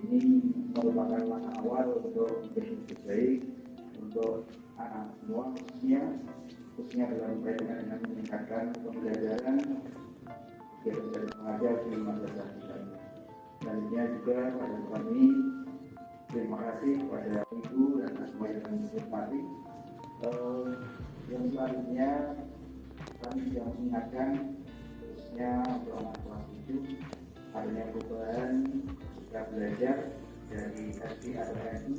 ini merupakan langkah awal untuk menjadi lebih baik untuk anak semua, khususnya dalam kaitan dengan meningkatkan pembelajaran kegiatan mengajar di madrasah kita. Selanjutnya juga pada kesempatan ini terima kasih kepada ibu dan semua yang kami hormati. Yang selanjutnya kami juga mengingatkan khususnya untuk anak kelas 7 adanya perubahan kita belajar dari SD atau MI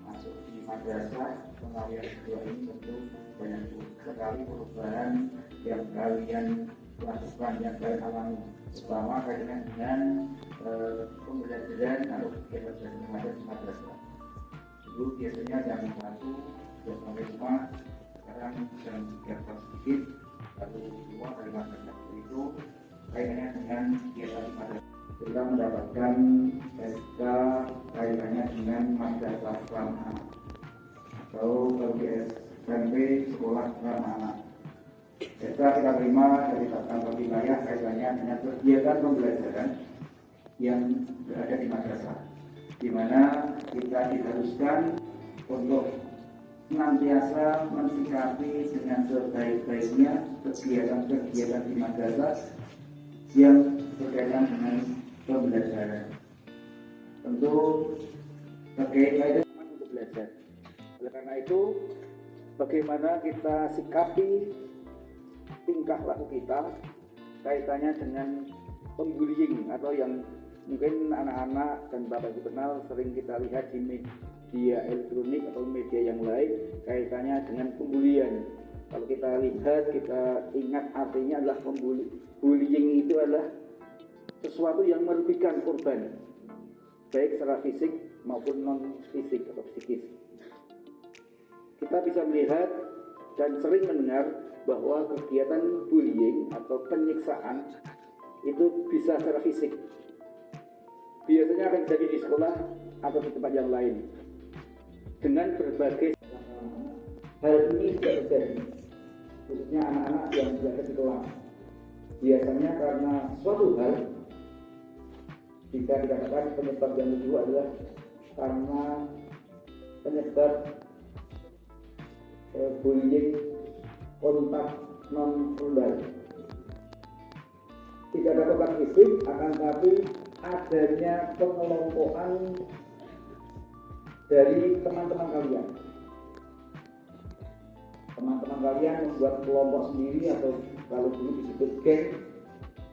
masuk di madrasah pengalihan kedua ini tentu banyak sekali perubahan yang kalian lakukan, yang kalian alami, terutama kaitannya dengan pembelajaran atau kegiatan belajar di madrasah. Dulu biasanya jam 1 sudah sampai rumah, sekarang jam 3 sedikit lalu keluar dari madrasah. Itu kaitannya dengan kegiatan di madrasah. Kita mendapatkan SK kaitannya dengan madrasah ramah anak atau kalau di SMP sekolah ramah anak. SK kita terima dari kantor wilayah kaitannya dengan kegiatan pembelajaran yang berada di madrasah, di mana kita diharuskan untuk senantiasa mensikapi dengan sebaik-baiknya kegiatan-kegiatan di madrasah yang berkaitan dengan pembelajaran. Tentu terkait untuk belajar. Oleh karena itu, bagaimana kita sikapi tingkah laku kita kaitannya dengan pembullying atau yang mungkin anak-anak dan bapak ibu kenal sering kita lihat di media elektronik atau media yang lain kaitannya dengan pembulian. Kalau kita lihat, kita ingat artinya adalah bullying itu adalah sesuatu yang merugikan korban, baik secara fisik maupun non fisik atau psikis. Kita bisa melihat dan sering mendengar bahwa kegiatan bullying atau penyiksaan itu bisa secara fisik. Biasanya akan terjadi di sekolah atau di tempat yang lain. Dengan berbagai hal ini juga terjadi, khususnya anak-anak yang berada di kelas. Biasanya karena suatu hal, jika dikatakan penyebab yang kedua adalah karena penyebab bullying kontak non-verbal. Tidak ada kontak fisik, akan tapi adanya pengelompokan dari teman-teman kalian. Teman-teman kalian membuat kelompok sendiri atau kalau dulu disebut geng,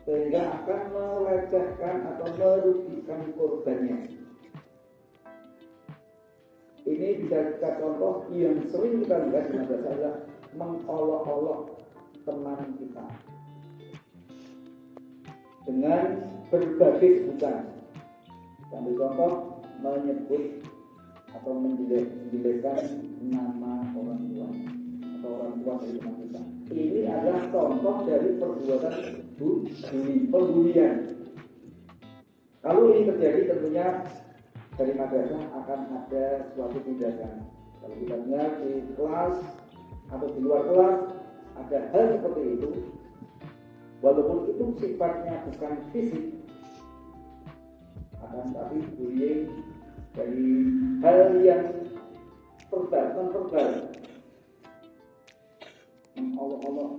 sehingga akan melecehkan atau merugikan korbannya. Ini bisa kita contoh yang sering kita lihat di madrasah adalah mengolok-olok teman kita dengan berbagai sebutan. Sambil contoh menyebut atau menjelekkan nama orang tua atau orang tua dari teman kita. Ini adalah contoh dari perbuatan pembulian. Kalau ini terjadi tentunya dari madrasah akan ada suatu tindakan. Kalau kita dengar di kelas atau di luar kelas ada hal seperti itu, walaupun itu sifatnya bukan fisik, akan tapi bullying dari hal yang non-verbal, mengolok-olok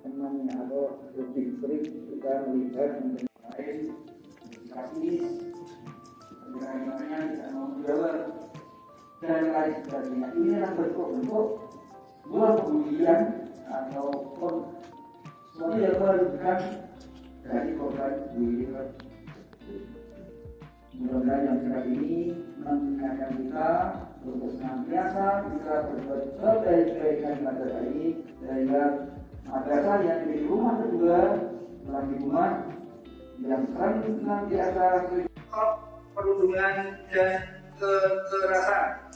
temannya atau lebih sering kita melihat mengenai rasis, bagaimana kita mau menjawab dan lain sebagainya. Ini adalah bentuk sebuah pembulian ataupun sesuatu yang merugikan dari korban bullying. Mudah-mudahan yang sekarang ini mengingatkan kita untuk senantiasa bisa berbuat sebaik-baiknya di madrasah ini, sehingga madrasah yang menjadi rumah kedua setelah di rumah yang senantiasa perundungan dan kekerasan.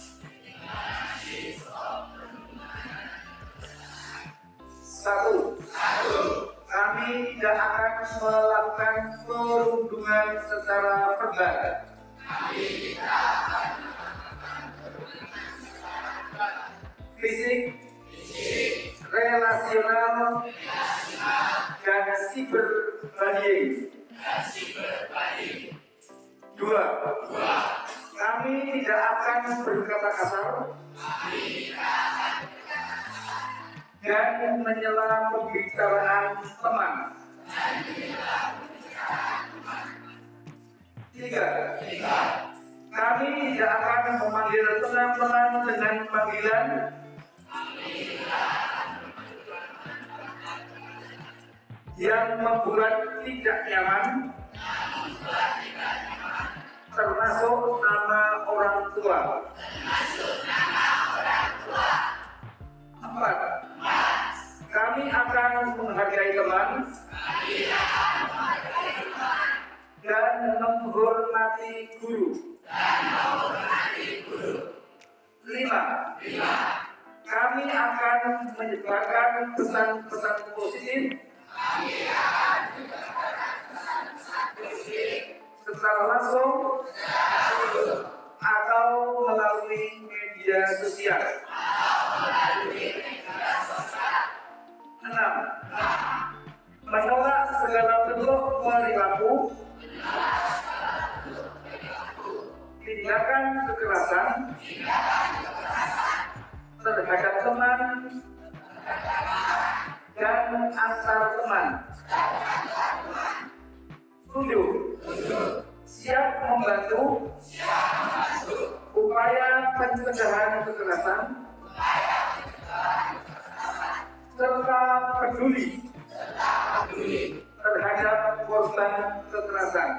Satu, kami tidak akan melakukan perundungan secara verbal. Fisik, relasional, dan cyberbullying. Dua, tidak akan berkata kasar dan menyela pembicaraan teman. 3. Kami tidak akan memanggil teman-teman dengan panggilan yang membuat tidak nyaman, termasuk nama orang tua. 4. Kami akan menghargai teman dan menghormati guru. 5. Kami akan menyebarkan pesan-pesan positif secara langsung atau melalui media sosial. 6. Menolak segala bentuk perilaku, tindakan kekerasan terhadap teman dan antar teman. 7. Siap membantu upaya pencegahan kekerasan serta peduli terhadap korban kekerasan.